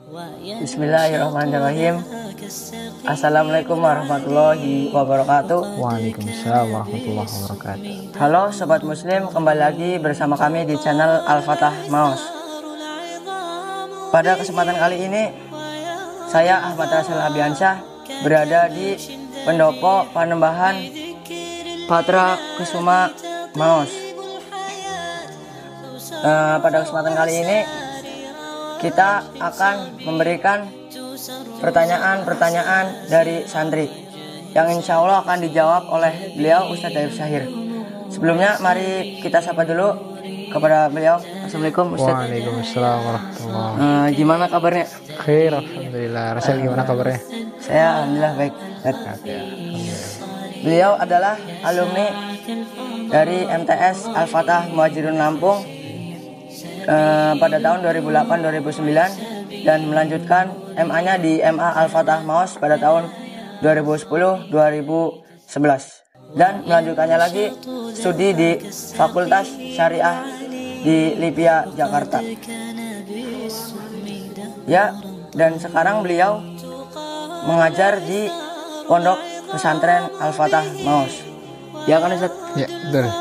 Bismillahirrahmanirrahim. Assalamualaikum warahmatullahi wabarakatuh. Waalaikumsalam warahmatullahi wabarakatuh. Halo Sobat Muslim, kembali lagi bersama kami di channel Al-Fatah Maos. Pada kesempatan kali ini, saya Ahmad Rasul Abiansyah berada di Pendopo Panembahan Patra Kusuma Maos. Pada kesempatan kali ini kita akan memberikan pertanyaan-pertanyaan dari santri yang insya Allah akan dijawab oleh beliau Ustadz Daif Syahir. Sebelumnya mari kita sapa dulu kepada beliau. Assalamualaikum Ustadz. Waalaikumsalam warahmatullahi. Gimana kabarnya? Khair, alhamdulillah. Rasul gimana kabarnya? Saya alhamdulillah baik. Beliau adalah alumni dari MTS Al-Fatah Muhajirun Lampung pada tahun 2008-2009 dan melanjutkan MA-nya di MA Al-Fatah Maos pada tahun 2010-2011 dan melanjutkannya lagi studi di Fakultas Syariah di Lipia, Jakarta. Ya, dan sekarang beliau mengajar di Pondok Pesantren Al-Fatah Maos. Ya kan Ustaz? Ya, betul.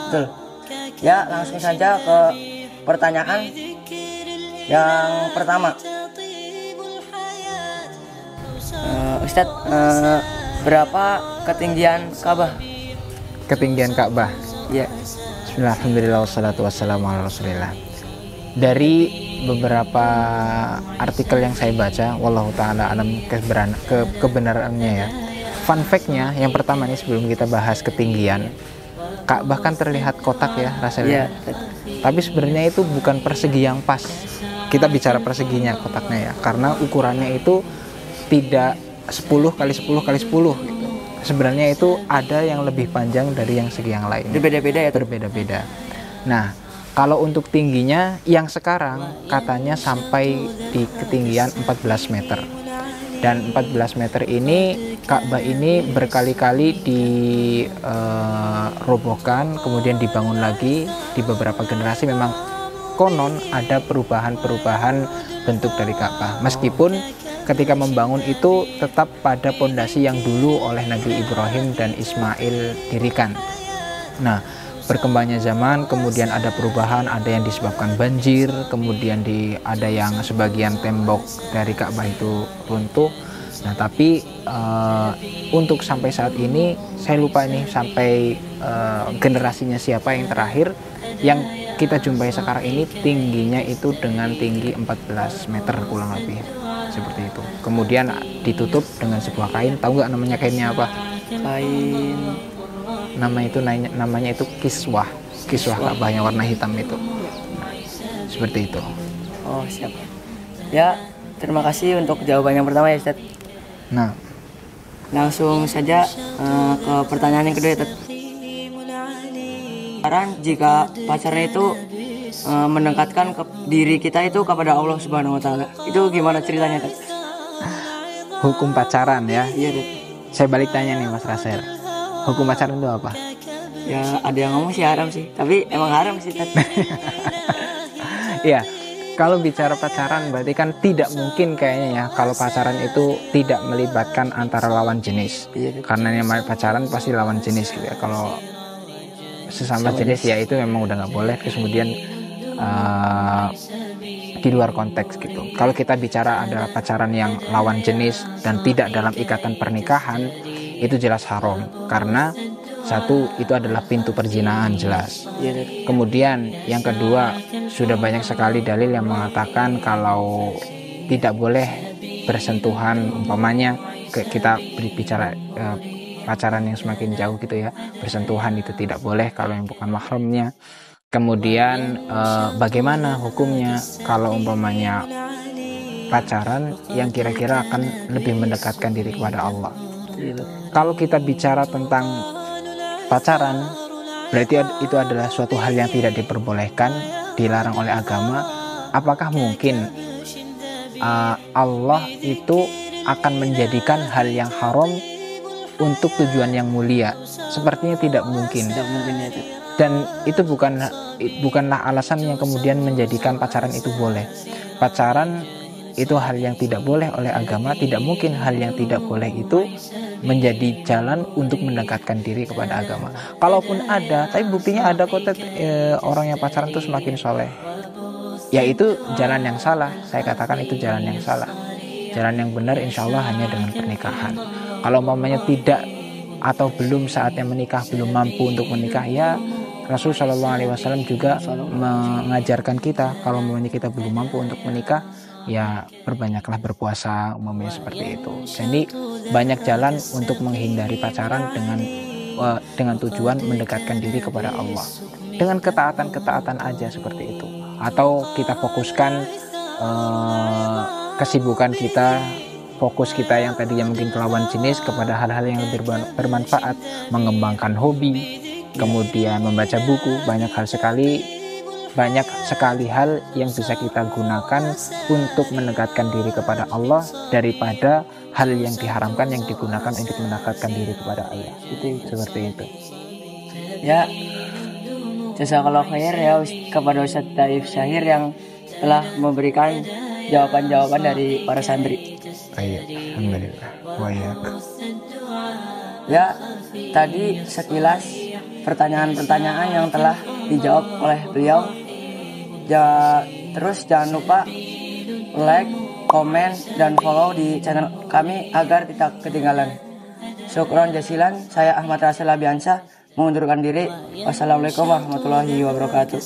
Betul. Ya, langsung saja ke pertanyaan yang pertama. Ustadz, berapa ketinggian Ka'bah? Ketinggian Ka'bah. Ya. Bismillah, alhamdulillah, wassalatu wassalamu ala rasulillah. Dari beberapa artikel yang saya baca, wallahu ta'ala alam kebenarannya ya. Fun fact-nya yang pertama nih, sebelum kita bahas ketinggian, Ka'bah kan terlihat kotak ya rasanya. Tapi sebenarnya itu bukan persegi yang pas. Kita bicara perseginya kotaknya ya, karena ukurannya itu tidak 10 kali 10 kali 10 gitu. Sebenarnya itu ada yang lebih panjang dari yang segi yang lain. Berbeda-beda ya? Berbeda-beda. Nah, kalau untuk tingginya yang sekarang katanya sampai di ketinggian 14 meter. Dan 14 meter ini Ka'bah ini berkali-kali dirobohkan, kemudian dibangun lagi di beberapa generasi. Memang konon ada perubahan-perubahan bentuk dari Ka'bah. Meskipun ketika membangun itu tetap pada pondasi yang dulu oleh Nabi Ibrahim dan Ismail dirikan. Nah, berkembangnya zaman, kemudian ada perubahan, ada yang disebabkan banjir, kemudian ada yang sebagian tembok dari Ka'bah itu runtuh. Nah, tapi untuk sampai saat ini saya lupa ini sampai generasinya siapa yang terakhir yang kita jumpai sekarang ini tingginya itu dengan tinggi 14 meter kurang lebih seperti itu. Kemudian ditutup dengan sebuah kain. Tahu nggak namanya kainnya apa? Kain. Namanya itu kiswah Ka'bah yang warna hitam itu. Nah, seperti itu. Oh, siap. Ya, terima kasih untuk jawaban yang pertama ya Ustaz. Nah, langsung saja ke pertanyaan yang kedua ya Ustaz. Jika pacarnya itu mendekatkan diri kita itu kepada Allah Subhanahu wa taala. Itu gimana ceritanya Ustaz? Hukum pacaran ya. Iya, Ustaz. Saya balik tanya nih Mas Rasel. Hukum pacaran itu apa? Ya ada yang ngomong sih haram sih, tapi emang haram sih Tat. Iya, kalau bicara pacaran berarti kan tidak mungkin kayaknya ya kalau pacaran itu tidak melibatkan antara lawan jenis. Iya, karena yang pacaran pasti lawan jenis gitu ya. Kalau sesama jenis ya itu memang udah nggak boleh. Terus kemudian di luar konteks gitu. Kalau kita bicara adalah pacaran yang lawan jenis dan tidak dalam ikatan pernikahan, itu jelas haram, karena satu, itu adalah pintu perzinahan jelas. Kemudian yang kedua, sudah banyak sekali dalil yang mengatakan kalau tidak boleh bersentuhan, umpamanya kita berbicara pacaran yang semakin jauh gitu ya, bersentuhan itu tidak boleh kalau yang bukan mahramnya. Kemudian bagaimana hukumnya kalau umpamanya pacaran yang kira-kira akan lebih mendekatkan diri kepada Allah. Kalau kita bicara tentang pacaran, berarti itu adalah suatu hal yang tidak diperbolehkan, dilarang oleh agama. Apakah mungkin Allah itu akan menjadikan hal yang haram untuk tujuan yang mulia? Sepertinya tidak mungkin. Tidak mungkin ya. Dan itu bukanlah alasan yang kemudian menjadikan pacaran itu boleh. Pacaran itu hal yang tidak boleh oleh agama. Tidak mungkin hal yang tidak boleh itu menjadi jalan untuk mendekatkan diri kepada agama. Kalaupun ada, tapi buktinya ada kok orang yang pacaran itu semakin soleh, ya itu jalan yang salah. Saya katakan itu jalan yang salah. Jalan yang benar insya Allah hanya dengan pernikahan. Kalau umpamanya tidak atau belum saatnya menikah, belum mampu untuk menikah, ya Rasul Shallallahu Alaihi Wasallam juga mengajarkan kita kalau umpamanya kita belum mampu untuk menikah, ya perbanyaklah berpuasa, umpamanya seperti itu. Jadi banyak jalan untuk menghindari pacaran dengan tujuan mendekatkan diri kepada Allah dengan ketaatan aja seperti itu. Atau kita fokuskan kesibukan kita, fokus kita yang tadinya mungkin ke lawan jenis kepada hal-hal yang lebih bermanfaat, mengembangkan hobi, kemudian membaca buku. Banyak sekali hal yang bisa kita gunakan untuk mendekatkan diri kepada Allah daripada hal yang diharamkan yang digunakan untuk mendekatkan diri kepada Allah. Itu seperti itu. Ya, jazakallahu khair ya kepada Ustadz Taif Syahir yang telah memberikan jawaban-jawaban dari para santri. Alhamdulillah. Ya, tadi sekilas pertanyaan-pertanyaan yang telah dijawab oleh beliau. Terus jangan lupa like, komen, dan follow di channel kami agar tidak ketinggalan. Syukron jasilan, saya Ahmad Rasul Labiansyah mengundurkan diri. Wassalamualaikum warahmatullahi wabarakatuh.